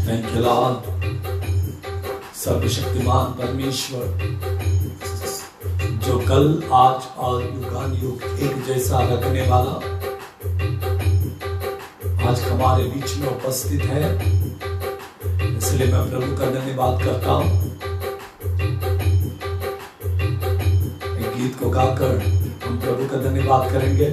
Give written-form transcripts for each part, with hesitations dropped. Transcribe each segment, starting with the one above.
Thank you Lord. सर्वशक्तिमान परमेश्वर जो कल आज और युगानुयुग एक जैसा रखने वाला आज हमारे बीच में उपस्थित है, इसलिए मैं प्रभु का धन्यवाद करता हूं। एक गीत को गाकर हम प्रभु का धन्यवाद करेंगे।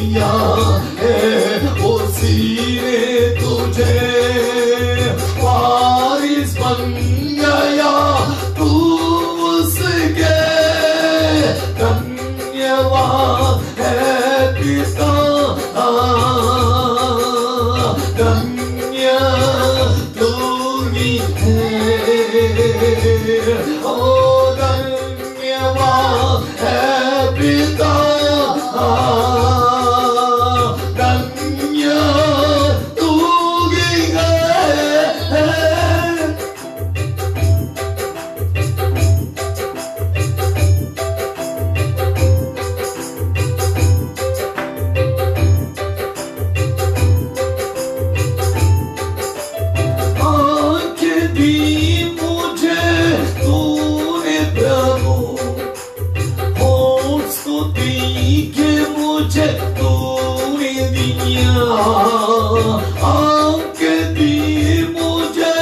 दिया है, उसी ने तुझे वारिस बन गया तू उसके। धन्यवाद है पिता, धन्य तू ही है। ओ धन्यवाद है पिता, धन्य तू ही है। आंखें दी मुझे तूने प्रभु, होठ स्तुति के मुझे तूने दिया। आंखें दी मुझे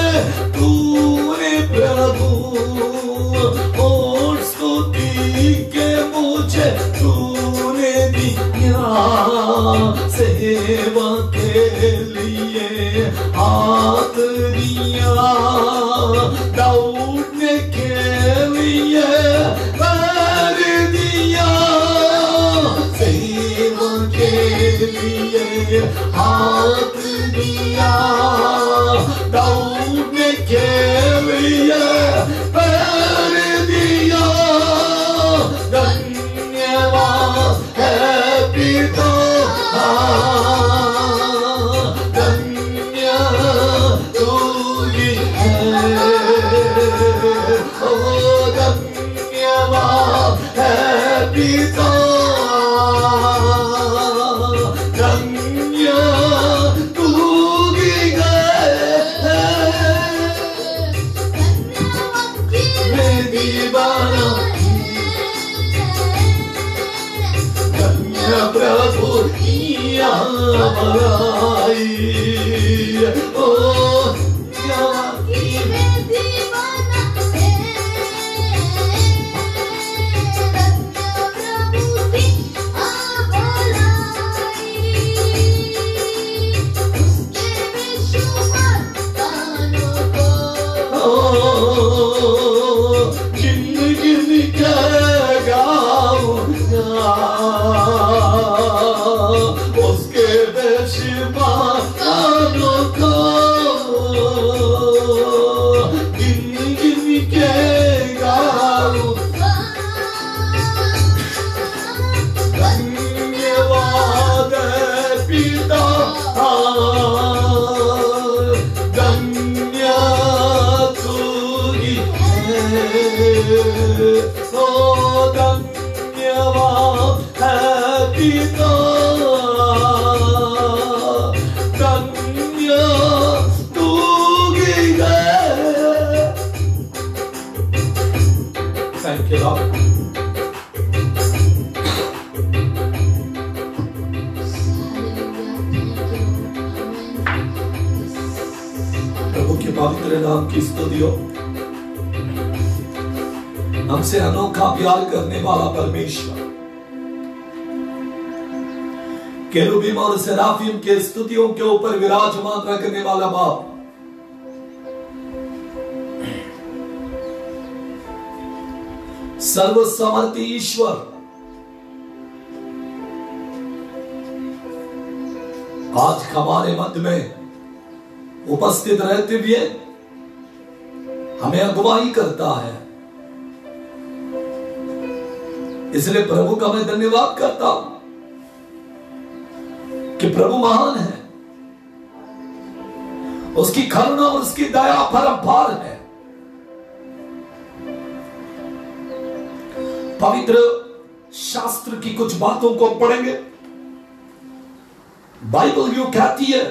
तूने प्रभु, होठ स्तुति के मुझे तूने दिया। सेवा के लिए हाथ दिया, दौड़ने के लिए पैर दिया। सेवा के लिए हाथ दिया, दौड़ने के लिए पैर दिया। धन्यवाद है पिता, धन्य तू ही है। ओ धन्यवाद है पिता, धन्य तू ही है। मैं दीवाना धन्य प्रभु किया बड़ाई। ओ जिंदगी के गाऊंगा उसके बेशुमार गानों को। जिंदगी के गाऊंगा। धन्यवाद है पिता, धन्य तू ही है। ओ धन्यवाद है पिता, धन्य तू ही है। Thank you Lord. प्रभु के पवित्र नाम की स्तुति हो। हमसे अनोखा प्यार करने वाला परमेश्वर, केरूबीम और सेराफीम के स्तुतियों के ऊपर विराजमान रखने वाला बाप, सर्वसमर्थी ईश्वर, आज हमारे मध्य में उपस्थित रहते हुए हमें अगुवाई करता है, इसलिए प्रभु का मैं धन्यवाद करता हूं कि प्रभु महान है, उसकी करुणा और उसकी दया परंपार है। पवित्र शास्त्र की कुछ बातों को पढ़ेंगे। बाइबल यूं कहती है,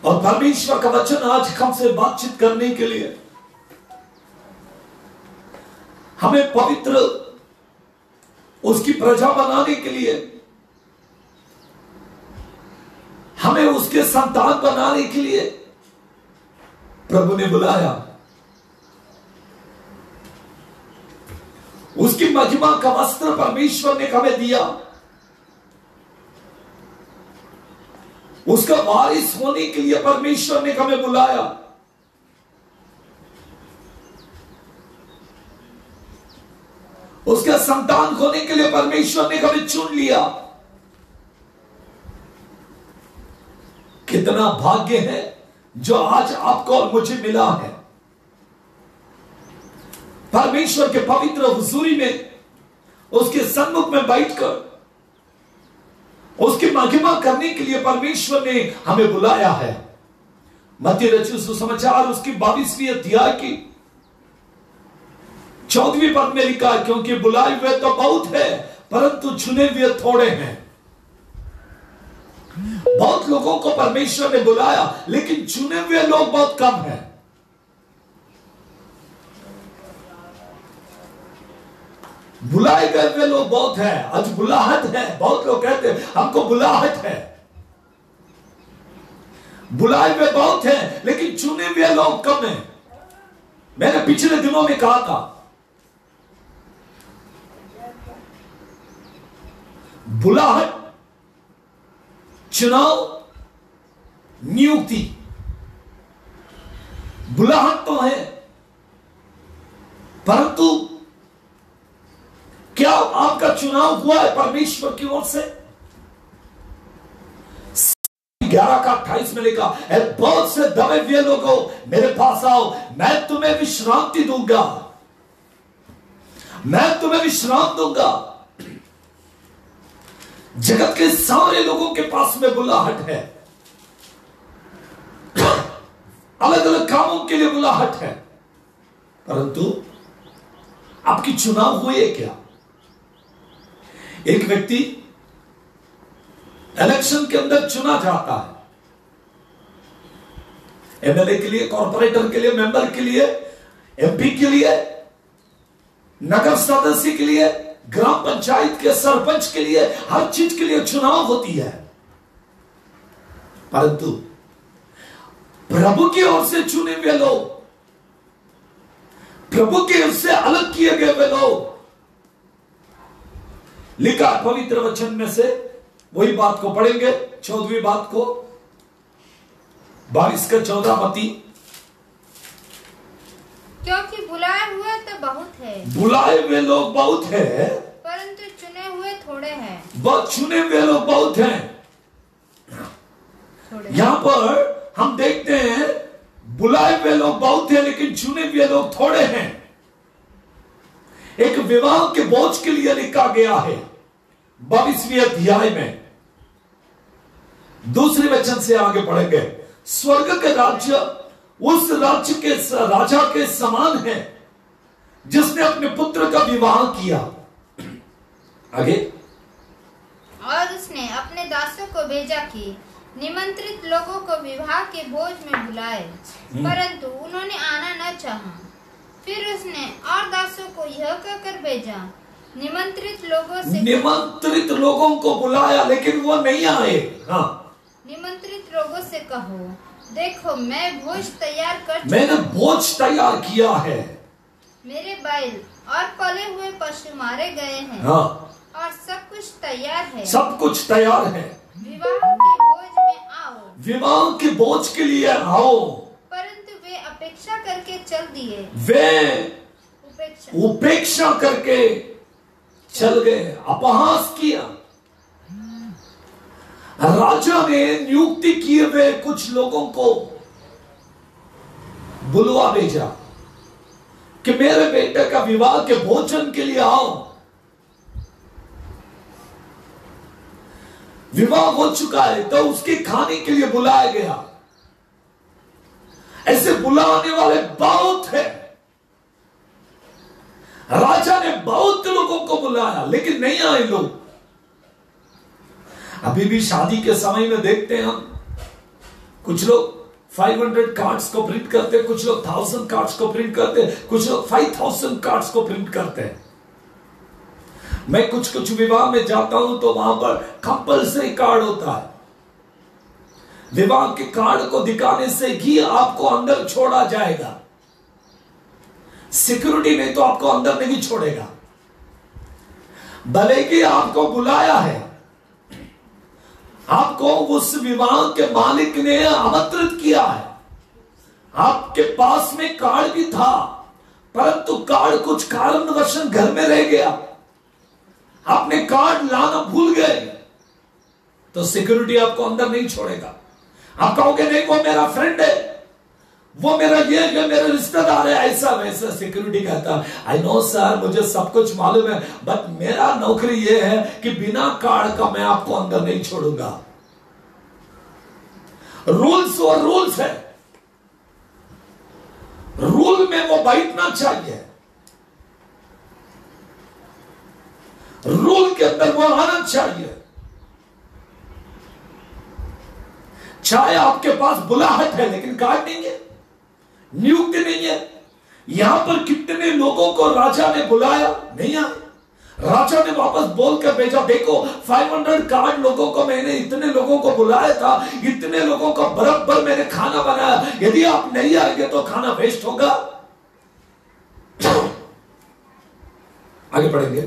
और परमेश्वर का वचन आज हमसे बातचीत करने के लिए हमें पवित्र उसकी प्रजा बनाने के लिए, हमें उसके संतान बनाने के लिए प्रभु ने बुलाया। उसकी महिमा का वस्त्र परमेश्वर ने हमें दिया, उसका वारिस होने के लिए परमेश्वर ने हमें बुलाया। उसका संतान होने के लिए परमेश्वर ने हमें चुन लिया। कितना भाग्य है जो आज आपको और मुझे मिला है। परमेश्वर के पवित्र हुजूरी में, उसके सन्मुख में बैठकर उसकी महिमा करने के लिए परमेश्वर ने हमें बुलाया है। मत्ती रचित सुसमाचार उसकी 22वीं अध्याय की 14वीं पद में लिखा है, क्योंकि बुलाए हुए तो बहुत है परंतु चुने हुए थोड़े हैं। बहुत लोगों को परमेश्वर ने बुलाया लेकिन चुने हुए लोग बहुत कम हैं। बुलाए गए हुए लोग बहुत हैं। आज बुलाहट है, बहुत लोग कहते हैं हमको बुलाहट है। बुलाए हुए बहुत हैं लेकिन चुने हुए लोग कम हैं। मैंने पिछले दिनों में कहा था, बुलाहट, चुनाव, नियुक्ति। बुलाहट तो है परंतु क्या आपका चुनाव हुआ है परमेश्वर की ओर से? 11:28 में लिखा है, बहुत से दबे हुए लोगों मेरे पास आओ, मैं तुम्हें विश्रांति दूंगा, मैं तुम्हें विश्राम दूंगा। जगत के सारे लोगों के पास में बुलाहट है, अलग अलग कामों के लिए बुलाहट है, परंतु आपकी चुनाव हुए क्या? एक व्यक्ति इलेक्शन के अंदर चुना जाता है, एमएलए के लिए, कॉर्पोरेटर के लिए, मेंबर के लिए, एमपी के लिए, नगर सदस्य के लिए, ग्राम पंचायत के सरपंच के लिए, हर चीज के लिए चुनाव होती है। परंतु प्रभु की ओर से चुने हुए लोग, प्रभु की ओर से अलग किए गए हुए लोग, लिखा पवित्र वचन में से वही बात को पढ़ेंगे, 14वीं बात को, 22:14 मती। क्योंकि बुलाए हुए तो बहुत है, बुलाए हुए लोग बहुत है परंतु चुने हुए थोड़े हैं। बहुत चुने हुए लोग बहुत हैं। यहां पर हम देखते हैं बुलाए हुए लोग बहुत हैं लेकिन चुने हुए लोग थोड़े हैं। एक विवाह के बोझ के लिए लिखा गया है 22वीं अध्याय में, दूसरे वचन से आगे पढ़ेंगे। स्वर्ग के राज्य उस राज्य के राजा के समान है जिसने अपने पुत्र का विवाह किया। आगे, और उसने अपने दासों को भेजा कि निमंत्रित लोगों को विवाह के भोज में बुलाए, परंतु उन्होंने आना न चाहा। फिर उसने और दासों को यह कहकर भेजा, निमंत्रित लोगों को बुलाया लेकिन वो नहीं आए। हाँ, निमंत्रित लोगों से कहो, देखो मैं भोज तैयार कर, मैंने भोज तैयार किया है, मेरे बैल और पले हुए पशु मारे गए हैं। हाँ, और सब कुछ तैयार है, सब कुछ तैयार है, विवाह के भोज में आओ, विवाह के भोज के लिए आओ। परंतु वे अपेक्षा करके चल दिए, वे उपेक्षा करके चल गए, अपहास किया। राजा ने नियुक्ति किए हुए कुछ लोगों को बुलवा भेजा कि मेरे बेटे का विवाह के भोजन के लिए आओ। विवाह हो चुका है तो उसके खाने के लिए बुलाया गया। ऐसे बुलाने वाले बहुत है। राजा ने बहुत लोगों को बुलाया लेकिन नहीं आए लोग। अभी भी शादी के समय में देखते हैं हम, कुछ लोग 500 कार्ड्स को प्रिंट करते हैं, कुछ लोग 1000 कार्ड्स को प्रिंट करते हैं, कुछ लोग 5000 कार्ड्स को प्रिंट करते हैं। मैं कुछ विवाह में जाता हूं तो वहां पर कंपल्सरी कार्ड होता है। विवाह के कार्ड को दिखाने से ही आपको अंदर छोड़ा जाएगा, सिक्योरिटी नहीं तो आपको अंदर नहीं छोड़ेगा। भले कि आपको बुलाया है, आपको उस विवाह के मालिक ने आमंत्रित किया है, आपके पास में कार्ड भी था, परंतु कार्ड कुछ कारणवश घर में रह गया, आपने कार्ड लाना भूल गए, तो सिक्योरिटी आपको अंदर नहीं छोड़ेगा। आप कहोगे नहीं वो मेरा फ्रेंड है, वो मेरा ये मेरा रिश्तेदार है, ऐसा वैसा। सिक्योरिटी कहता आई नो सर, मुझे सब कुछ मालूम है, बट मेरा नौकरी ये है कि बिना कार्ड का मैं आपको अंदर नहीं छोड़ूंगा। रूल्स और रूल्स है, रूल में वो बैठना चाहिए, रूल के अंदर वो आना चाहिए। चाहे आपके पास बुलाहट है लेकिन कार्ड नहीं है, नियुक्ति नहीं है। यहां पर कितने लोगों को राजा ने बुलाया, नहीं आए। राजा ने वापस बोलकर भेजा, देखो 500 कार्ड लोगों को मैंने इतने लोगों को बुलाया था, इतने लोगों को बराबर मैंने खाना बनाया, यदि आप नहीं आएंगे तो खाना वेस्ट होगा। आगे बढ़ेंगे।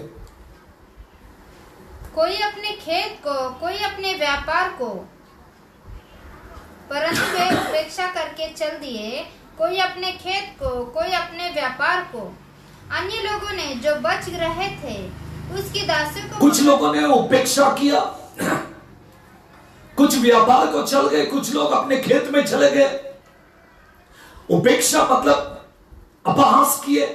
कोई अपने खेत को, कोई अपने व्यापार को, परंतु वे उपेक्षा करके चल दिए। कोई अपने खेत को, कोई अपने व्यापार को। अन्य लोगों ने जो बच रहे थे उसके दासों को, कुछ लोगों ने उपेक्षा किया, कुछ व्यापार को चल गए, कुछ लोग अपने खेत में चले गए। उपेक्षा मतलब अपहास किए,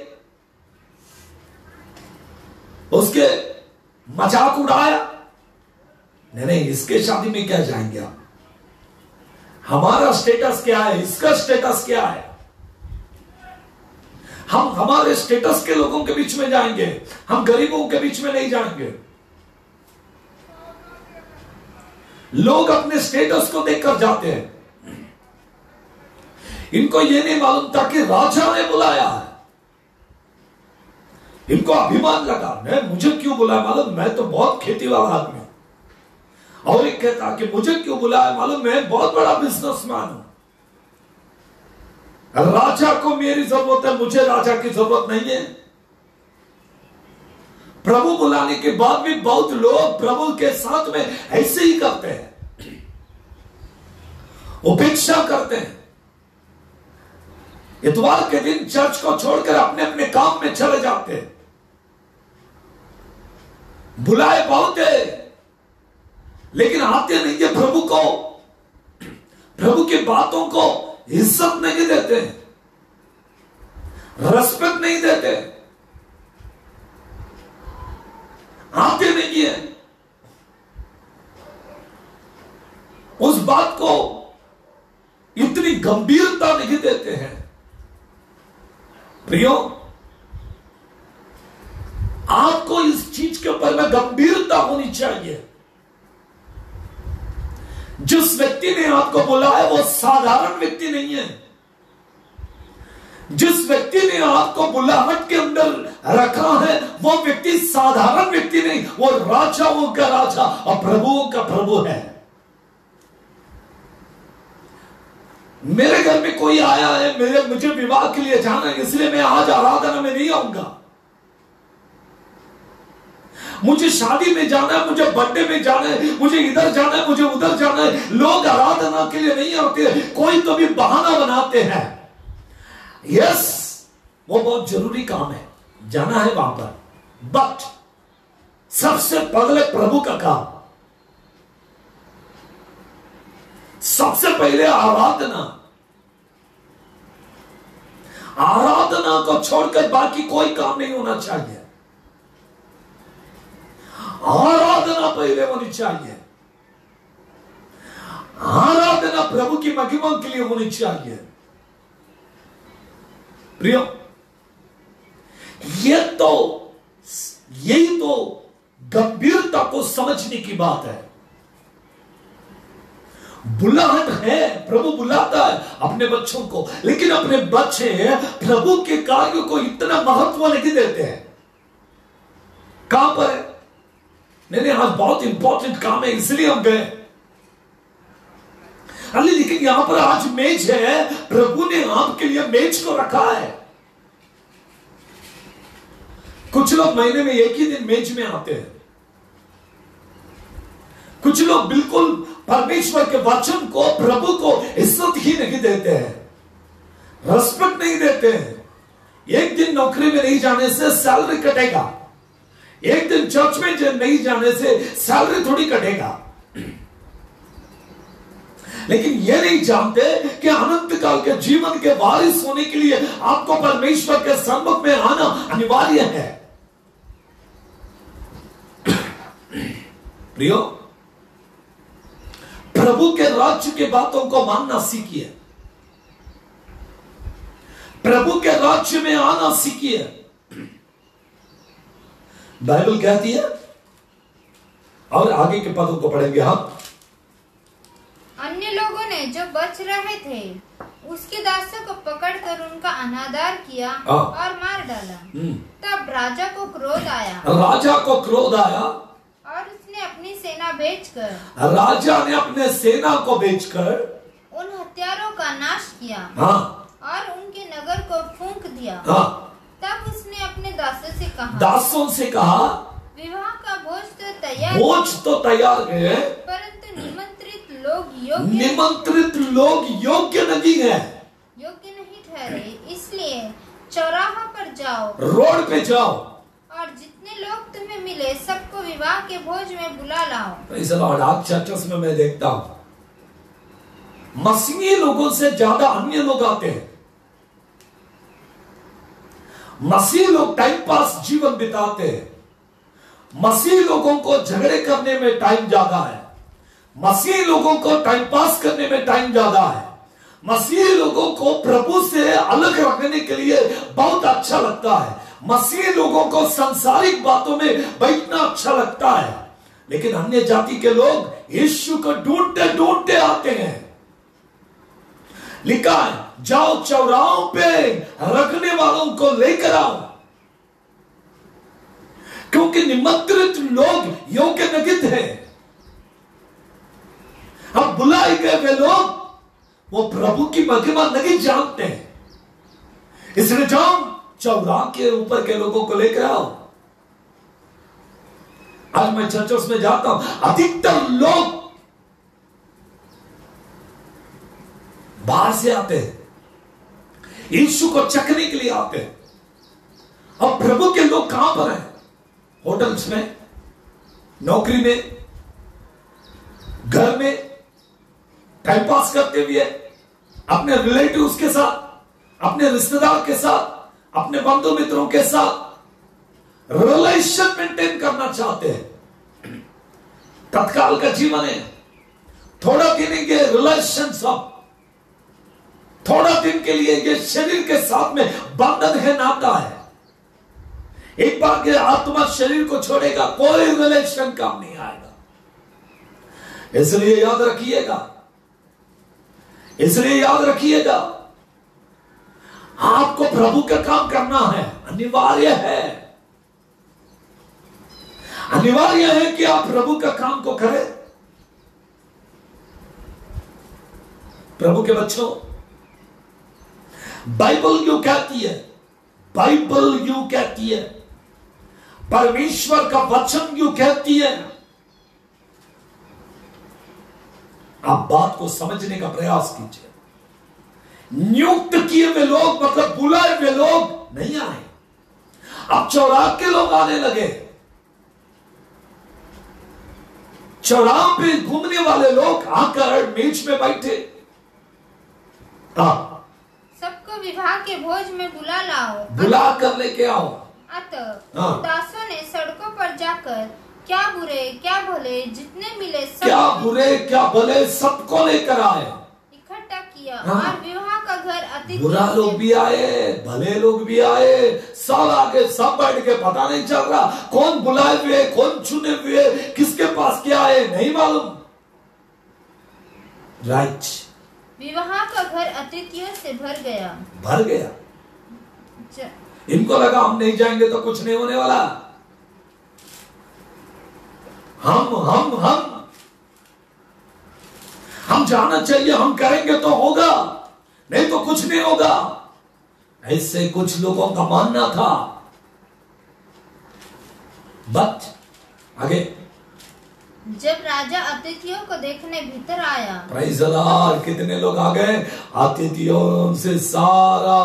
उसके मजाक उड़ाया। नहीं, इसके शादी में क्या जाएंगे आप, हमारा स्टेटस क्या है, इसका स्टेटस क्या है, हम हमारे स्टेटस के लोगों के बीच में जाएंगे, हम गरीबों के बीच में नहीं जाएंगे। लोग अपने स्टेटस को देखकर जाते हैं, इनको यह नहीं मालूम था कि राजा ने बुलाया है। इनको अभिमान लगा, मैं मुझे क्यों बुलाया मालूम, मैं तो बहुत खेती वाला आदमी हूं। और एक कहता कि मुझे क्यों बुलाया मालूम, मैं बहुत बड़ा बिजनेसमैन हूं, राजा को मेरी जरूरत है, मुझे राजा की जरूरत नहीं है। प्रभु बुलाने के बाद भी बहुत लोग प्रभु के साथ में ऐसे ही करते हैं, उपेक्षा करते हैं। इतवार के दिन चर्च को छोड़कर अपने अपने काम में चले जाते हैं। बुलाए बहुत है लेकिन आते नहीं है, प्रभु को, प्रभु की बातों को इज्जत नहीं देते, रेस्पेक्ट नहीं देते, आते नहीं है, उस बात को इतनी गंभीरता नहीं देते हैं। प्रियो, आपको इस चीज के ऊपर में गंभीरता होनी चाहिए। जिस व्यक्ति ने आपको बुलाया वो साधारण व्यक्ति नहीं है। जिस व्यक्ति ने आपको बुलाहट के अंदर रखा है वो व्यक्ति साधारण व्यक्ति नहीं, वो राजाओं का राजा और प्रभुओं का प्रभु है। मेरे घर में कोई आया है, मुझे विवाह के लिए जाना है, इसलिए मैं आज आराधना में नहीं आऊंगा। मुझे शादी में जाना है, मुझे बर्थडे में जाना है, मुझे इधर जाना है, मुझे उधर जाना है। लोग आराधना के लिए नहीं आते, कोई तो भी बहाना बनाते हैं। यस, वो बहुत जरूरी काम है, जाना है वहां पर, बट सबसे पहले प्रभु का काम, सबसे पहले आराधना। आराधना को छोड़कर बाकी कोई काम नहीं होना चाहिए। आराधना पहले होनी चाहिए। आराधना प्रभु की महिमा के लिए होनी चाहिए। प्रियो, यही तो गंभीरता को समझने की बात है। बुलाहट है, प्रभु बुलाता है अपने बच्चों को, लेकिन अपने बच्चे प्रभु के कार्यों को इतना महत्व नहीं देते हैं। कहां पर है? नहीं, आज बहुत इंपॉर्टेंट काम है इसलिए हम गए। अरे लेकिन यहां पर आज मेज है, प्रभु ने आपके लिए मेज को रखा है। कुछ लोग महीने में एक ही दिन मेज में आते हैं। कुछ लोग बिल्कुल परमेश्वर के वचन को, प्रभु को इज्जत ही नहीं देते हैं, रिस्पेक्ट नहीं देते हैं। एक दिन नौकरी में नहीं जाने से सैलरी कटेगा, एक दिन चर्च में नहीं जाने से सैलरी थोड़ी कटेगा। लेकिन ये नहीं जानते कि अनंत काल के जीवन के वारिस होने के लिए आपको परमेश्वर के सम्मुख में आना अनिवार्य है। प्रियो, प्रभु के राज्य की बातों को मानना सीखिए, प्रभु के राज्य में आना सीखिए। बाइबल कहती है, और आगे के पदों को पढ़ेंगे हम। अन्य लोगों ने जो बच रहे थे उसके दासों को पकड़कर उनका अनादर किया और मार डाला। तब राजा को क्रोध आया, राजा को क्रोध आया और उसने अपनी सेना भेजकर, राजा ने अपने सेना को भेजकर उन हत्यारों का नाश किया। और उनके नगर को फूंक दिया। तब उसने अपने दासों से कहा, विवाह का भोज तो तैयार है, परंतु निमंत्रित लोग योग्य नहीं ठहरे। इसलिए चौराहा पर जाओ, रोड पे जाओ, और जितने लोग तुम्हें मिले सबको विवाह के भोज में बुला लाओ। आज चर्चों में मैं देखता हूं मसीही लोगों से ज्यादा अन्य लोग आते हैं। मसीह लोग टाइम पास जीवन बिताते हैं। मसीह लोगों को झगड़े करने में टाइम ज्यादा है, मसीह लोगों को टाइम पास करने में टाइम ज्यादा है। मसीह लोगों को प्रभु से अलग रखने के लिए बहुत अच्छा लगता है। मसीह लोगों को सांसारिक बातों में बैठना अच्छा लगता है। लेकिन अन्य जाति के लोग यीशु को ढूंढते ढूंढते आते हैं। लिखा है, जाओ चौराहों पे रखने वालों को लेकर आओ, क्योंकि निमंत्रित लोग योग्य नहीं थे। अब बुलाए गए वे लोग वो प्रभु की महिमा नहीं जानते, इसलिए जाओ चौराहे के ऊपर के लोगों को लेकर आओ। आज मैं चर्चों में जाता हूं, अधिकतर लोग बाहर से आते हैं, यीशु को चखने के लिए आते हैं। और प्रभु के लोग कहां पर हैं? होटल्स में, नौकरी में, घर में टाइम पास करते हुए, अपने रिलेटिव्स के साथ, अपने रिश्तेदार के साथ, अपने बंधु मित्रों के साथ रिलेशन मेंटेन करना चाहते हैं। तत्काल का जीवन है, थोड़ा दिन के रिलेशन, सब थोड़ा दिन के लिए ये शरीर के साथ में बंधन है, नाता है। एक बार के आत्मा शरीर को छोड़ेगा, कोई रिलेशन काम नहीं आएगा। इसलिए याद रखिएगा, इसलिए याद रखिएगा, आपको प्रभु का काम करना है, अनिवार्य है। अनिवार्य है कि आप प्रभु का काम को करें। प्रभु के बच्चों, बाइबल यूं कहती है, बाइबल यूं कहती है, परमेश्वर का वचन यूं कहती है। आप बात को समझने का प्रयास कीजिए। नियुक्त किए हुए लोग, मतलब बुलाए हुए लोग नहीं आए, अब चौराहे के लोग आने लगे। चौराहे पे घूमने वाले लोग आकर मेज में बैठे। सबको विवाह के भोज में बुला लाओ, बुला कर लेके आओ। अतः दासों ने सड़कों पर जाकर क्या बुरे क्या भले जितने मिले सब, क्या बुरे क्या भले सबको लेकर आए, इकट्ठा किया। और विवाह का घर अतिथि, बुरा लोग भी आए, भले लोग भी आए, सब आगे, सब बैठ के, पता नहीं चल रहा कौन बुलाए हुए, कौन चुने हुए, किसके पास क्या है नहीं मालूम। राइट, विवाह का घर अतिथियों से भर गया, भर गया। इनको लगा हम नहीं जाएंगे तो कुछ नहीं होने वाला, हम जाना चाहिए, हम करेंगे तो होगा, नहीं तो कुछ नहीं होगा। ऐसे कुछ लोगों का मानना था। बट आगे, जब राजा अतिथियों को देखने भीतर आया, प्राइज द लॉर्ड, कितने लोग आ गए? अतिथियों से सारा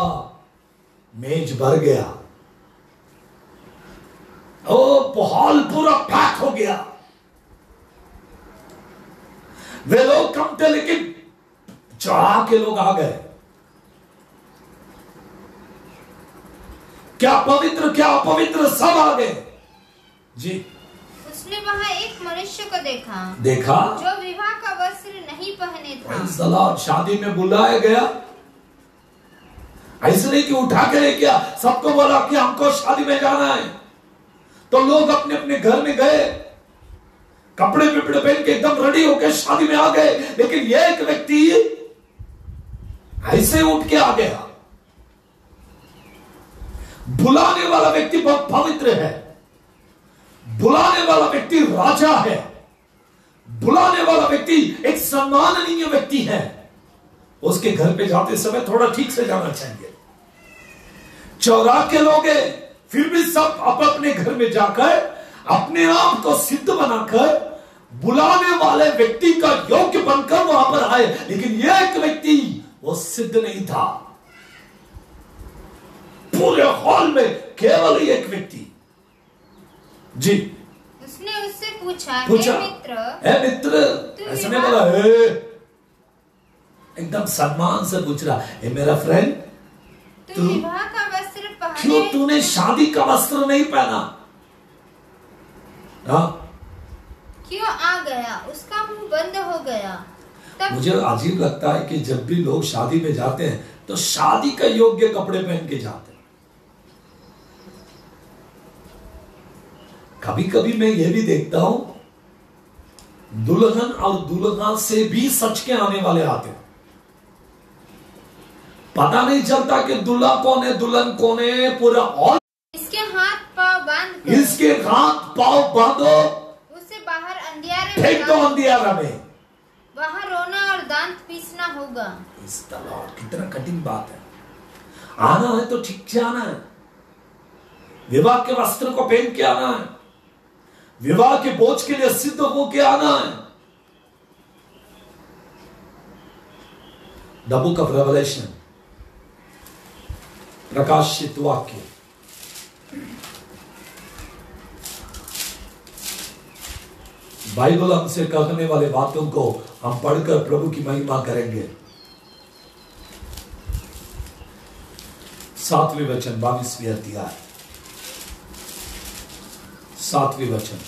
मेज भर गया, ओ हॉल पूरा पैक हो गया। वे लोग कम थे लेकिन चढ़ा के लोग आ गए। क्या पवित्र क्या अपवित्र सब आ गए जी। उसने वहां एक मनुष्य को देखा जो विवाह का वस्त्र नहीं पहने था। Praise the Lord, शादी में बुलाया गया, ऐसे नहीं कि उठा के ले गया, सबको बोला कि हमको शादी में जाना है, तो लोग अपने अपने घर में गए, कपड़े पिपड़े पहन के एकदम रेडी होकर शादी में आ गए। लेकिन यह एक व्यक्ति ऐसे उठ के आ गया। बुलाने वाला व्यक्ति बहुत पवित्र है, बुलाने वाला व्यक्ति राजा है, बुलाने वाला व्यक्ति एक सम्माननीय व्यक्ति है। उसके घर पे जाते समय थोड़ा ठीक से जाना चाहिए। चौरा के लोग फिर भी सब अपने घर में जाकर अपने आप को सिद्ध बनाकर बुलाने वाले व्यक्ति का योग्य बनकर वहां पर आए। लेकिन यह एक व्यक्ति वो सिद्ध नहीं था। पूरे हॉल में केवल एक व्यक्ति जी। उसने उससे पूछा हे मित्र, ऐसा नहीं बोला, एकदम सम्मान से पूछ रहा, हे मेरा फ्रेंड, तू विवाह का वस्त्र पहने, क्यों तूने शादी का वस्त्र नहीं पहना? क्यों आ गया? उसका मुंह बंद हो गया। तब मुझे अजीब लगता है कि जब भी लोग शादी में जाते हैं तो शादी का योग्य कपड़े पहन के जाते हैं। कभी कभी मैं ये भी देखता हूं, दुल्हन और दुल्हा से भी सच के आने वाले आते हैं। पता नहीं चलता कि दुल्हा कौन है दुल्हन कौन है पूरा। और इसके हाथ पांव बांध, इसके हाथ पांव बांधो, उसे बाहर अंधियारे फेंक दो अंधियारा में, वहां रोना और दांत पीसना होगा। इस तलवार कितना कठिन बात है। आना है तो ठीक से आना है, विवाह के वस्त्र को पहन के आना है, विवाह के बोझ के लिए सिद्ध होके आना है। द बुक ऑफ रेवलेशन, प्रकाशित वाक्य, बाइबल हमसे कहने वाले बातों को हम पढ़कर प्रभु की महिमा करेंगे। 7वें वचन, 22वें अध्याय, 7वें वचन।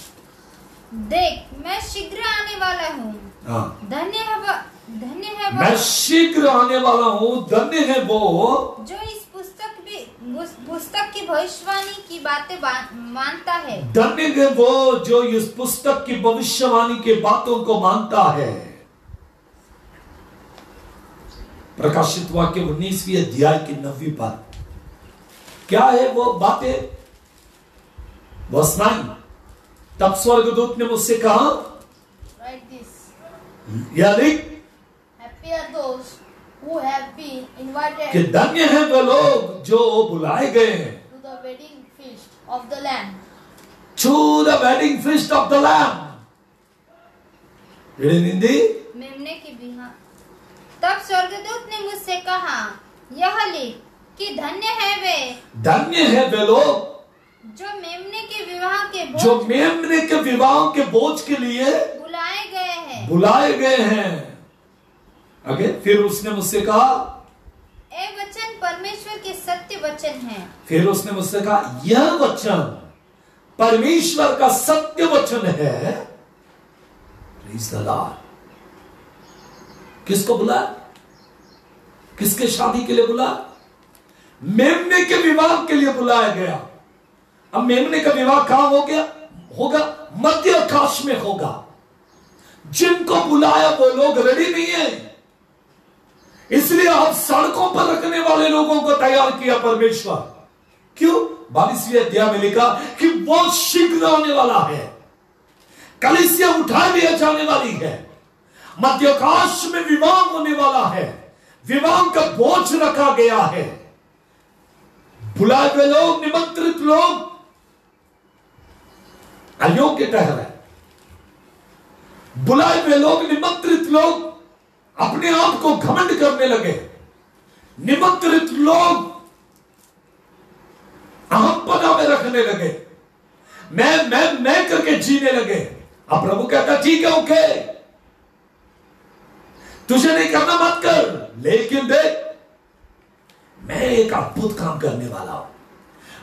देख, मैं शीघ्र आने वाला हूँ, धन्य है मैं शीघ्र आने वाला हूँ, धन्य है वो जो इस पुस्तक की भविष्यवाणी की बातें मानता है। धन्य है वो जो इस पुस्तक की भविष्यवाणी के बातों को मानता है। प्रकाशित वाक्य 19वीं अध्याय की 9वीं पद। क्या है वो बातें? वर्स 9। तब स्वर्गदूत ने मुझसे कहा, Write this. या लिख, Happy are those who have been invited कि धन्य है वे लोग जो बुलाए गए हैं to the wedding feast of the Lamb. to the wedding feast of the Lamb. Read in Hindi. मेमने की विवाह। तब स्वर्गदूत ने मुझसे कहा, यह लिख कि धन्य है वे लोग जो मेमने के विवाह के बोझ के लिए बुलाए गए हैं। आगे फिर उसने मुझसे कहा, ये वचन परमेश्वर के सत्य वचन है। फिर उसने मुझसे कहा, यह वचन परमेश्वर का सत्य वचन है। Praise the Lord। किसको बुला? किसके शादी के लिए बुला? मेमने के विवाह के लिए बुलाया गया। अब मेमने का विवाह कहां होगा? मध्य आकाश में होगा। जिनको बुलाया वो लोग रेडी नहीं है, इसलिए अब सड़कों पर रखने वाले लोगों को तैयार किया परमेश्वर। क्यों? 22वें अध्याय में लिखा कि वो शीघ्र आने वाला है, कलीसिया उठा लिया जाने वाली है, मध्य आकाश में विवाह होने वाला है, विवाह का बोझ रखा गया है। बुलाए हुए लोग, निमंत्रित लोग अयोग्य ठहरे। बुलाए हुए लोग, निमंत्रित लोग अपने आप को घमंड करने लगे। निमंत्रित लोग अहंपना में रखने लगे, मैं करके जीने लगे। अब प्रभु कहता ठीक है, ओके, तुझे नहीं करना मत कर, लेकिन देख मैं एक अद्भुत काम करने वाला हूं।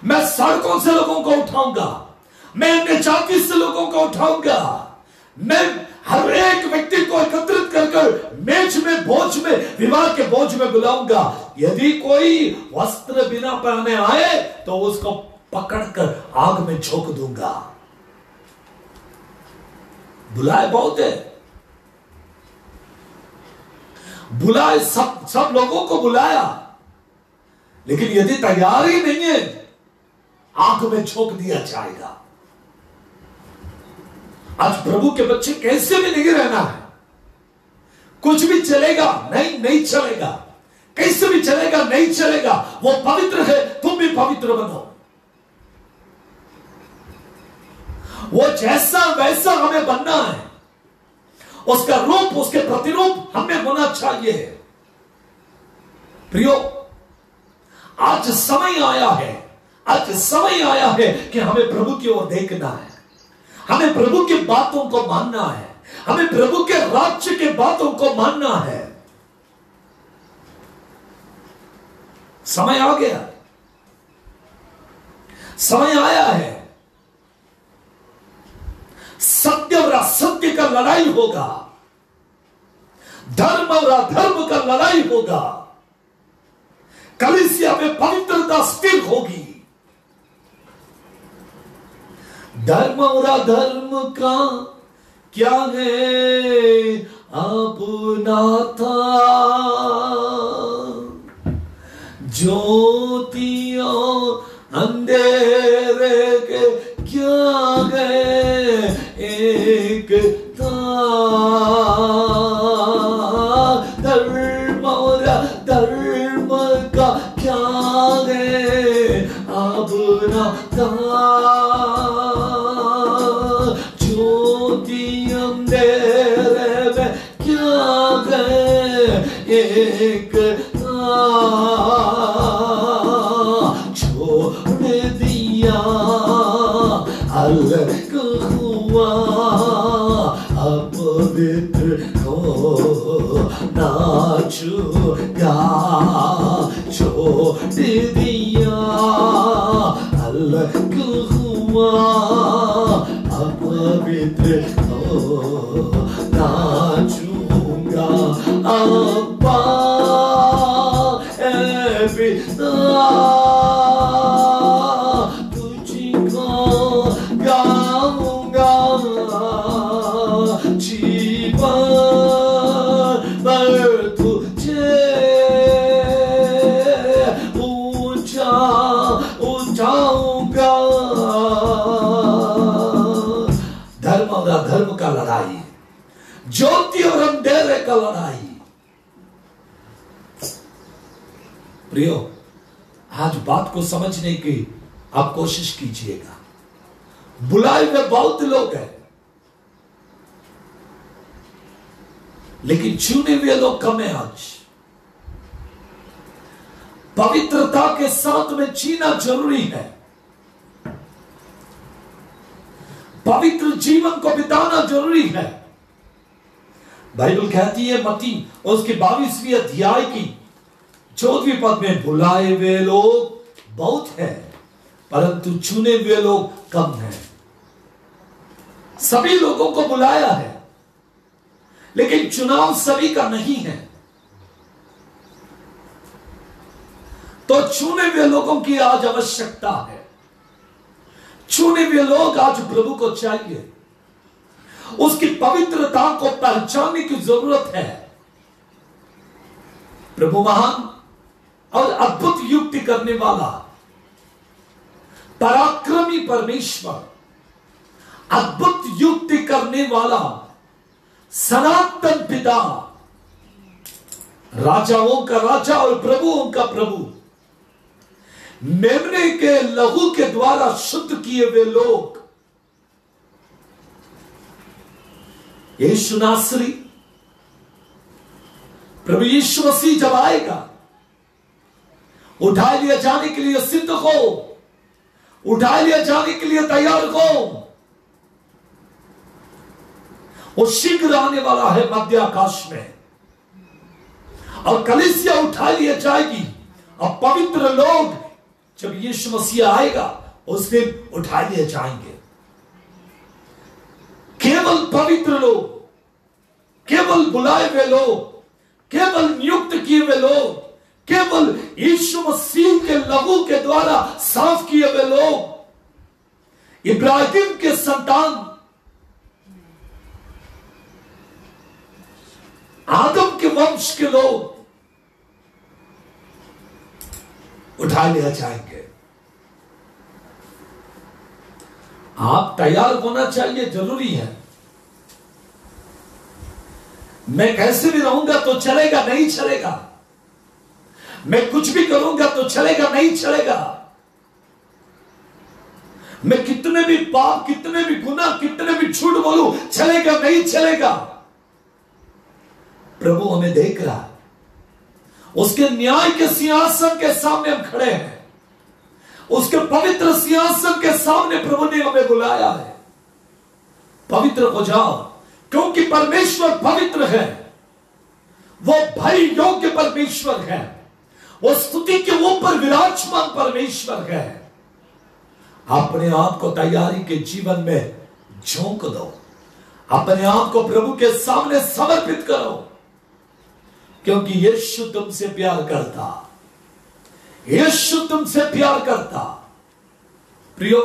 मैं सड़कों से लोगों को उठाऊंगा, मैं अन्य जाति से लोगों को उठाऊंगा, मैं हर एक व्यक्ति को एकत्रित कर मेज में, भोज में, विवाह के भोज में बुलाऊंगा। यदि कोई वस्त्र बिना पहने आए तो उसको पकड़कर आग में झोंक दूंगा। बुलाए बहुत है, बुलाए सब लोगों को बुलाया, लेकिन यदि तैयारी नहीं है आग में झोंक दिया जाएगा। आज प्रभु के बच्चे कैसे भी नहीं रहना है, कुछ भी चलेगा नहीं चलेगा, कैसे भी चलेगा नहीं चलेगा। वो पवित्र है, तुम भी पवित्र बनो। वो जैसा वैसा हमें बनना है, उसका रूप, उसके प्रतिरूप हमें होना चाहिए। प्रियो, आज समय आया है, आज समय आया है कि हमें प्रभु की ओर देखना है, हमें प्रभु की बातों को मानना है, हमें प्रभु के राज्य के बातों को मानना है। समय आ गया, समय आया है। सत्य और असत्य का लड़ाई होगा, धर्म और अधर्म का लड़ाई होगा। कलीसिया में पवित्रता स्थिर होगी। धर्म और अधर्म का क्या है अपना था, ज्योतियों अंधेरे के क्या है एक था। धर्म और धर्म का क्या है अपना था, ज्योति अंधेरे में क्या है एक था। छोड़ दिया अलग हुआ, अपवित्र को ना छूगा। छोड़ दिया अलग हुआ, अपवित्र को ना छूगा। अब्बा ए पिता तुझको गाऊंगा, जीवन भर तुझे ऊंचा उठाऊंगा। धर्म और अधर्म का लड़ाई, ज्योति और अंधेरे का लड़ाई। प्रियो, आज बात को समझने की आप कोशिश कीजिएगा। बुलाए हुए बहुत लोग हैं, लेकिन चुने हुए लोग कम है। आज पवित्रता के साथ में जीना जरूरी है, पवित्र जीवन को बिताना जरूरी है। बाइबल कहती है मत्ती उसके 22वीं अध्याय की 14वीं पद में, बुलाए हुए लोग बहुत है परंतु चुने हुए लोग कम हैं। सभी लोगों को बुलाया है, लेकिन चुनाव सभी का नहीं है। तो चुने हुए लोगों की आज आवश्यकता है। चुने हुए लोग आज प्रभु को चाहिए, उसकी पवित्रता को पहचानने की जरूरत है। प्रभु महान और अद्भुत युक्ति करने वाला, पराक्रमी परमेश्वर, अद्भुत युक्ति करने वाला सनातन पिता, राजाओं का राजा और प्रभुओं का प्रभु, मेमने के लहू के द्वारा शुद्ध किए हुए लोग यीशु नासरी, प्रभु यीशु मसीह जब आएगा, उठा लिया जाने के लिए सिद्ध हो, उठा लिया जाने के लिए तैयार हो। वो शीघ्र आने वाला है मध्य आकाश में, और कलीसिया उठा लिया जाएगी। और पवित्र लोग जब यीशु मसीह आएगा उस दिन उठा लिए जाएंगे। केवल पवित्र लोग, केवल बुलाए हुए लोग, केवल नियुक्त किए हुए लोग, केवल यीशु मसीह के लहू के द्वारा साफ किए हुए लोग, इब्राहिम के संतान, आदम के वंश के लोग उठा लिया जाएंगे। आप तैयार होना चाहिए, जरूरी है। मैं कैसे भी रहूंगा तो चलेगा, नहीं चलेगा। मैं कुछ भी करूंगा तो चलेगा, नहीं चलेगा। मैं कितने भी पाप, कितने भी गुनाह, कितने भी झूठ बोलूं, चलेगा, नहीं चलेगा। प्रभु हमें देख रहा है। उसके न्याय के सिंहासन के सामने हम खड़े हैं। उसके पवित्र सिंहासन के सामने प्रभु ने हमें बुलाया है। पवित्र हो जाओ, क्योंकि परमेश्वर पवित्र है। वो भय योग्य परमेश्वर है। वो स्तुति के ऊपर विराजमान परमेश्वर है। अपने आप को तैयारी के जीवन में झोंक दो। अपने आप को प्रभु के सामने समर्पित करो, क्योंकि यीशु तुमसे प्यार करता। यीशु तुमसे प्यार करता। प्रियो,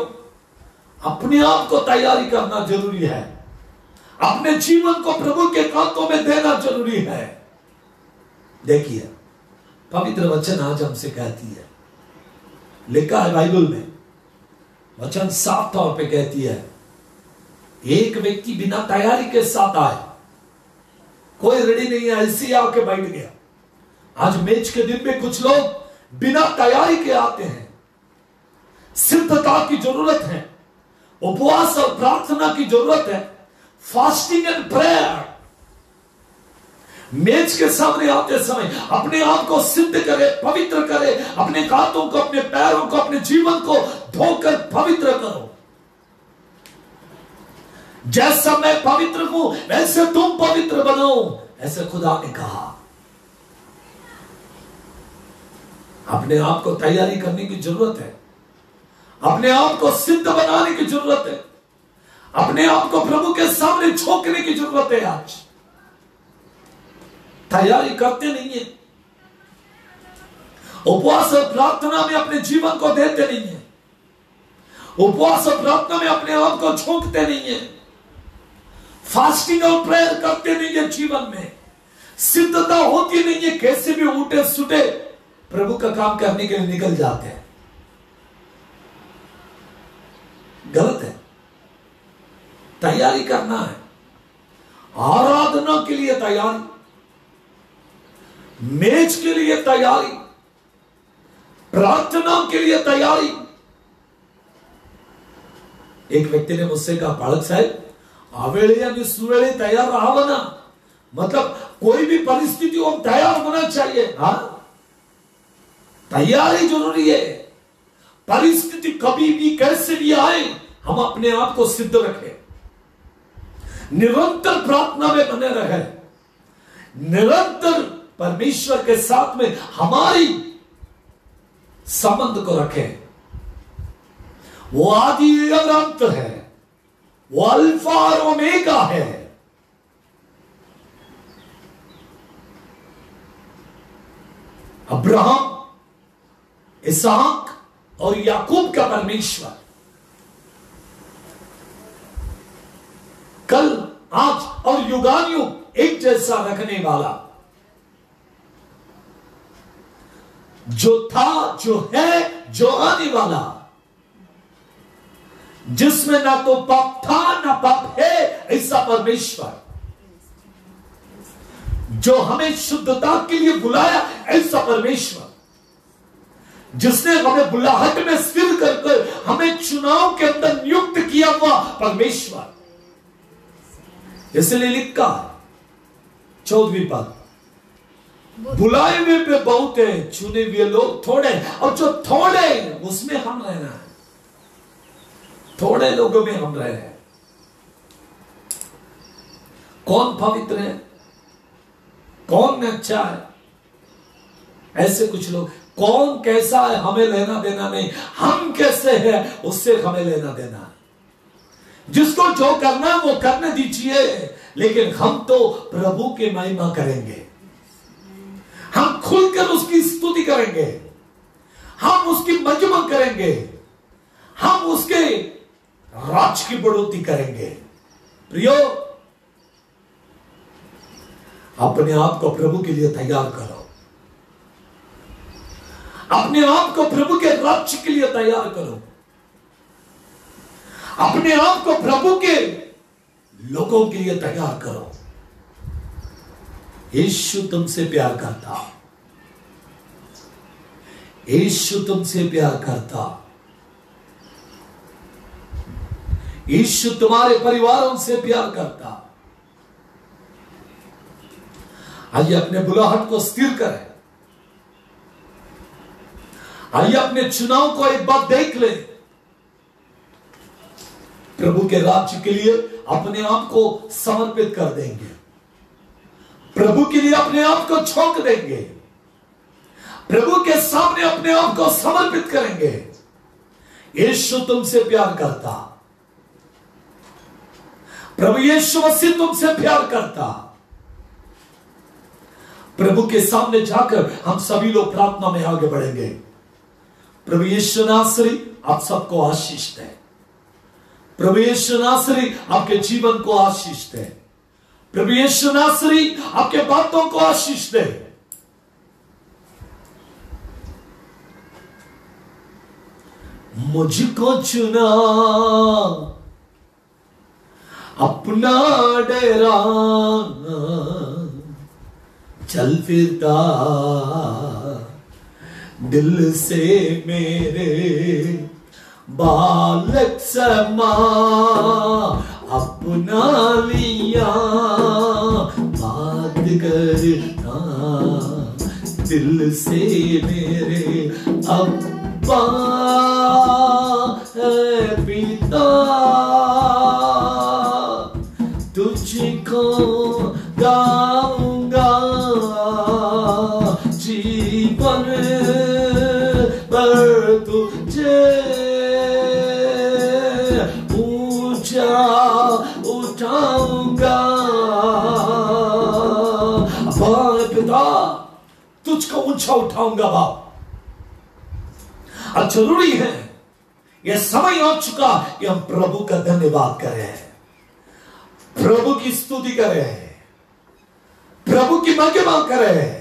अपने आप को तैयारी करना जरूरी है। अपने जीवन को प्रभु के हाथों में देना जरूरी है। देखिए, पवित्र वचन आज हमसे कहती है, लिखा है बाइबल में, वचन साफ तौर पे कहती है, एक व्यक्ति बिना तैयारी के साथ आए, कोई रेडी नहीं है, ऐसे आके बैठ गया। आज मेज के दिन में कुछ लोग बिना तैयारी के आते हैं। सिद्धता की जरूरत है, उपवास और प्रार्थना की जरूरत है, फास्टिंग एंड प्रेयर। मेज के सामने आते समय अपने आप को सिद्ध करे, पवित्र करे। अपने हाथों को, अपने पैरों को, अपने जीवन को धोकर पवित्र करो। जैसा मैं पवित्र हूं वैसे तुम पवित्र बनो, ऐसे खुदा ने कहा। अपने आप को तैयारी करने की जरूरत है। अपने आप को सिद्ध बनाने की जरूरत है। अपने आप को प्रभु के सामने झोंकने की जरूरत है। आज तैयारी करते नहीं है, उपवास और प्रार्थना में अपने जीवन को देते नहीं है, उपवास और प्रार्थना में अपने आप को झोंकते नहीं है, फास्टिंग और प्रेयर करते नहीं है, जीवन में सिद्धता होती नहीं है। कैसे भी उठे सुटे प्रभु का काम करने के लिए निकल जाते हैं। गलत है। तैयारी करना है, आराधना के लिए तैयारी, मेज के लिए तैयारी, प्रार्थना के लिए तैयारी। एक व्यक्ति ने मुझसे कहा, पालक साहब, आवेले यानी सुवेले तैयार रहा ना, मतलब कोई भी परिस्थिति हम तैयार होना चाहिए। हाँ, तैयारी जरूरी है। परिस्थिति कभी भी कैसे भी आए, हम अपने आप को सिद्ध रखें, निरंतर प्रार्थना में बने रहे, निरंतर परमेश्वर के साथ में हमारी संबंध को रखें। वो आदि और अंत है, वो अल्फा और ओमेगा है। अब्राहम, इसहाक और याकूब का परमेश्वर कल, आज और युगानुयुग एक जैसा रखने वाला, जो था, जो है, जो आने वाला, जिसमें ना तो पाप था ना पाप है, ऐसा परमेश्वर, जो हमें शुद्धता के लिए बुलाया, ऐसा परमेश्वर, जिसने हमें बुलाहट में स्थिर कर हमें चुनाव के अंदर नियुक्त किया हुआ परमेश्वर, इसलिए लिखा 14वीं पद, बुलाए हुए पे बहुत है, चुने हुए लोग थोड़े, और जो थोड़े उसमें हम रहना है, थोड़े लोगों में हम रहे हैं। कौन पवित्र है, कौन अच्छा है, ऐसे कुछ लोग, कौन कैसा है हमें लेना देना नहीं, हम कैसे हैं उससे हमें लेना देना है। जिसको जो करना है वो करने दीजिए, लेकिन हम तो प्रभु की महिमा करेंगे, हम खुलकर उसकी स्तुति करेंगे, हम उसकी महिमा करेंगे, हम उसके राज की बढ़ोतरी करेंगे। प्रियो, अपने आप को प्रभु के लिए तैयार करो, अपने आप को प्रभु के राज्य के लिए तैयार करो, अपने आप को प्रभु के लोगों के लिए तैयार करो। यीशु तुमसे प्यार करता, यीशु तुमसे प्यार करता, यीशु तुम्हारे परिवारों से प्यार करता। आइए अपने बुलाहट को स्थिर करें, आइए अपने चुनाव को एक बार देख ले, प्रभु के राज्य के लिए अपने आप को समर्पित कर देंगे, प्रभु के लिए अपने आप को झोंक देंगे, प्रभु के सामने अपने आप को समर्पित करेंगे। यीशु तुमसे प्यार करता, प्रभु यीशु मसीह तुमसे प्यार करता। प्रभु के सामने जाकर हम सभी लोग प्रार्थना में आगे बढ़ेंगे। प्रभु यीशु नासरी आप सबको आशीष दे, प्रभु यीशु नासरी आपके जीवन को आशीष दे, प्रभु यीशु नासरी आपके बातों को आशीष दे। मुझको चुना अपना डेरा, चल फिरता दिल से मेरे बालक समा, अपना लिया बात करता दिल से मेरे अब्बा है पिता, तुझको गाऊंगा जीवन पर तुझे ऊंचा उठाऊंगा। पिता तुझको ऊंचा उठाऊंगा बाप। अब जरूरी है, यह समय आ चुका कि हम प्रभु का धन्यवाद करें, प्रभु की स्तुति करें, प्रभु की महिमा करें,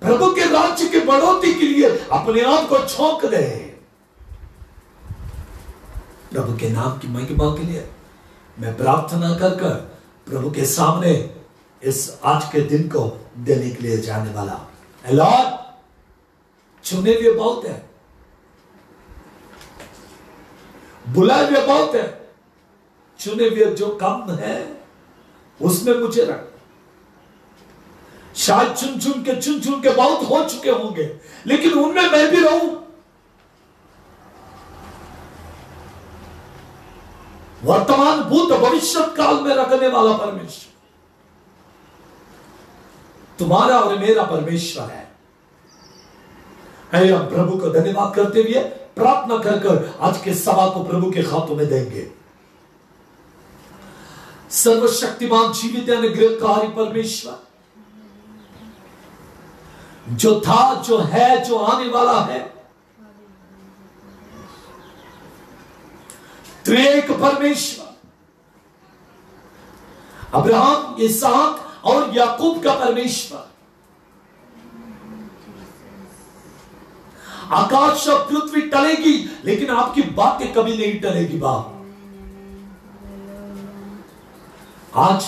प्रभु के राज्य की बढ़ोतरी के लिए अपने आप को झोंक दे। प्रभु के नाम की महिमा के लिए मैं प्रार्थना कर कर प्रभु के सामने इस आज के दिन को देने के लिए जाने वाला। लॉर्ड, चुने हुए बहुत है, बुलाए हुए बहुत है, चुने हुए जो कम है उसमें मुझे रख। शायद चुन चुन के बहुत हो चुके होंगे, लेकिन उनमें मैं भी रहूं। वर्तमान भूत भविष्य काल में रखने वाला परमेश्वर तुम्हारा और मेरा परमेश्वर है। हम प्रभु को धन्यवाद करते हुए प्रार्थना कर कर आज के सभा को प्रभु के हाथों में देंगे। सर्वशक्तिमान जीवित अनुग्रहकारी परमेश्वर, जो था, जो है, जो आने वाला है, त्रिएक परमेश्वर, अब्राहम, इसहाक और याकूब का परमेश्वर, आकाश और पृथ्वी टलेगी लेकिन आपकी बातें कभी नहीं टलेगी बाप। आज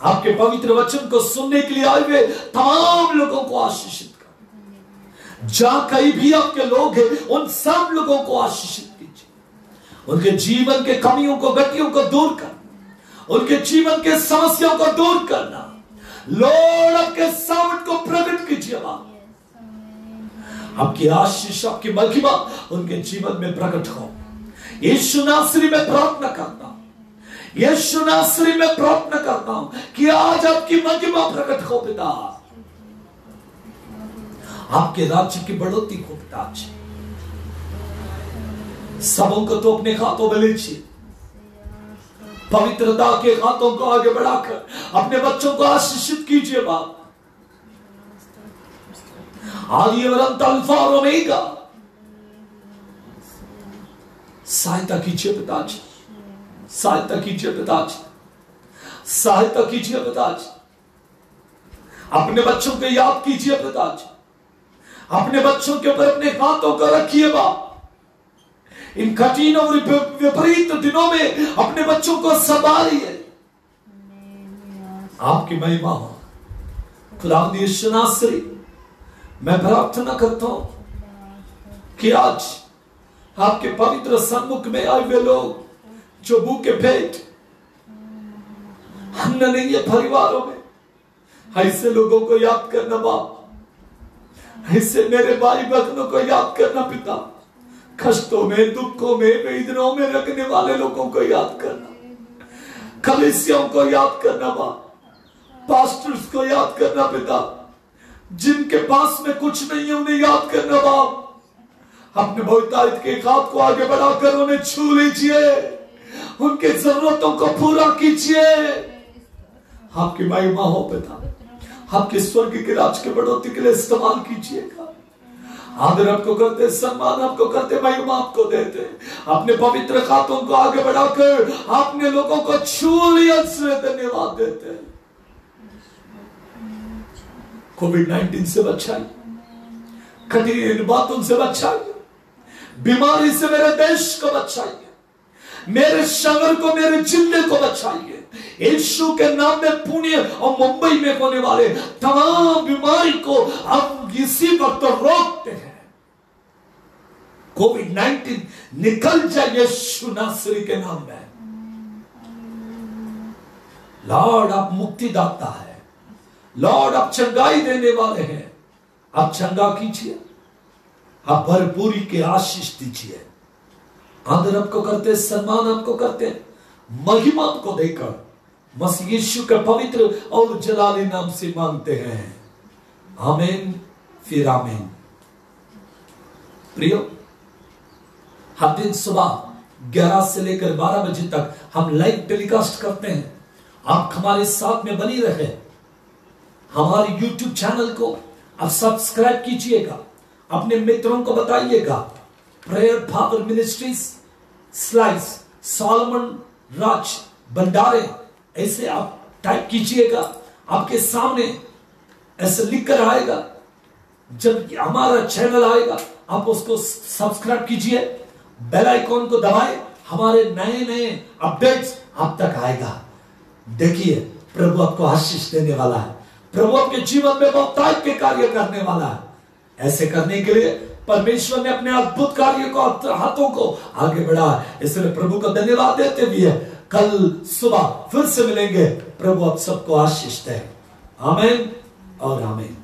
आपके पवित्र वचन को सुनने के लिए आए हुए तमाम लोगों को आशीषित कर, जहां कहीं भी आपके लोग हैं उन सब लोगों को आशीषित कीजिए, उनके जीवन के कमियों को, गतियों को दूर कर, उनके जीवन के समस्याओं को दूर करना। लॉर्ड आपके सामर्थ को प्रकट कीजिए बाप। आपकी आशीष, आपकी महिमा उनके जीवन में प्रकट हो। यीशु नासरी में प्रार्थना करता हूं, यीशु नासरी में प्रार्थना करता हूं कि आज आपकी महिमा प्रकट हो पिता। आपके राज्य की बढ़ोतरी हो पिता। सबों को तो अपने हाथों में लीजिए, पवित्रता के हाथों को आगे बढ़ाकर अपने बच्चों को आशीषित कीजिए बाप। आदि और अंत, अल्फा और ओमेगा, सहायता कीजिए पिताजी, सहायता कीजिए पिताजी, सहायता कीजिए पिताजी। अपने बच्चों को याद कीजिए पिताजी, अपने बच्चों के ऊपर अपने हाथों को रखिए बाप। इन कठिन और विपरीत दिनों में अपने बच्चों को संभालिए। आपकी महिमा हो खुदावंद यीशु नासरी। मैं प्रार्थना करता हूं कि आज आपके पवित्र सन्मुख में आए हुए लोग जो भूखे पेट, अन्न नहीं है परिवारों में, ऐसे लोगों को याद करना बाप। ऐसे मेरे भाई बहनों को याद करना पिता। कष्टों में, दुखों में, वेदनाओं में रखने वाले लोगों को याद करना। कलीसियाओं को याद करना बाप। पास्टर्स को याद करना पिता। जिनके पास में कुछ नहीं है उन्हें याद करना बाप। अपने बहुतायत के हाथ को आगे बढ़ाकर उन्हें छू लीजिए, उनके जरूरतों को पूरा कीजिए। आपकी महिमा हो पिता। आपके स्वर्ग के राज के बढ़ोतरी के लिए इस्तेमाल कीजिएगा। आदर आपको करते, सम्मान आपको करते, महिमा आपको देते। अपने पवित्र हाथों को आगे बढ़ाकर आपने लोगों को छू लिया, धन्यवाद देते। कोविड-19 से बचाइए, कठिन बातों से बचाइए, बीमारी से मेरे देश को बचाइए, मेरे शहर को, मेरे जिले को बचाइए। यीशु के नाम में पुणे और मुंबई में होने वाले तमाम बीमारी को हम इसी वक्त रोकते हैं। कोविड-19 निकल जाए यीशु नासरी के नाम में। लॉर्ड आप मुक्तिदाता है, लॉर्ड आप चंगाई देने वाले हैं। आप चंगा कीजिए, आप भरपूरी के आशीष दीजिए। आदर आपको करते, सम्मान आपको करते, महिमा आपको देकर मसीह यीशु के पवित्र और जलाली नाम से मांगते हैं। आमीन, फिर आमीन। प्रियो, हर दिन सुबह 11 से लेकर 12 बजे तक हम लाइव टेलीकास्ट करते हैं। आप हमारे साथ में बनी रहे। हमारे YouTube चैनल को आप सब्सक्राइब कीजिएगा, अपने मित्रों को बताइएगा। प्रेयर पावर मिनिस्ट्रीज स्लाइस सॉलोमन राज भंडारे, ऐसे आप टाइप कीजिएगा, आपके सामने ऐसे लिखकर आएगा। जब हमारा चैनल आएगा आप उसको सब्सक्राइब कीजिए, बेल आइकॉन को दबाएं, हमारे नए नए अपडेट्स आप तक आएगा। देखिए, प्रभु आपको आशीष देने वाला है। प्रभु आपके जीवन में बहुतायत के कार्य करने वाला है। ऐसे करने के लिए परमेश्वर ने अपने अद्भुत कार्य को, हाथों को आगे बढ़ा। इसलिए प्रभु को धन्यवाद देते हुए कल सुबह फिर से मिलेंगे। प्रभु आप सबको आशीष दे। आमीन और आमीन।